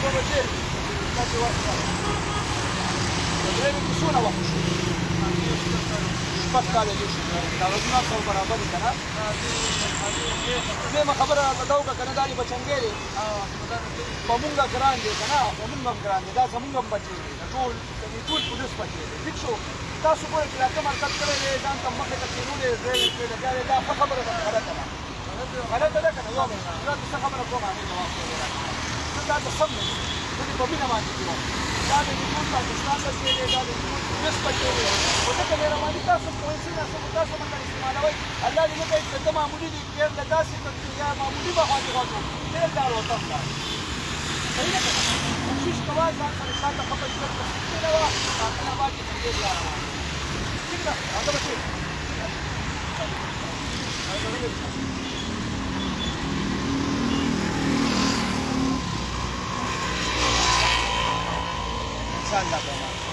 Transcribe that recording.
دوه بجې تاسې ورکړه د درېیمې کې څونه وخت شو شپږ کاله دې شو کاغذونه ټول برابر دي که نه دویمه خبره دا وکړه که نه دا دې بچنګی دی په مونږ ګران دی که نه په مونږ هم ګران دی دا زمونږ هم بچې دی د ټول پولیس بچې دی ټیک شو تاسو ګورئ چې دا کوم حرکت کړی دی ځان ته مخې ته کښېنولی دی درېیمې کړی دی بیا دی دا ښه خبره ده غلطه ده غلطه ده که نه یو دا څه خبره کوم هغې جواب کولی زه دا ته سم نه دي زه دې په مینه باندې کوم دا د ټول پاکستان بچې دی دا د ټول پولیس بچې دی خو ځکه مهرباني تاسو پیسې ناسمو تاسو باندې استعمالوئ الله دې نه کوي چې ته معمولي دي ډېر له داسې یا معمولي به خواږه غوږو ډېر ډار وطن ده صحیح ده که نه کوشش کوه ځان سره چا ته خبرې کړه نه وه داخله بعد کې ترې بیا روان ٹھیک ده راځه بچې انشاءالله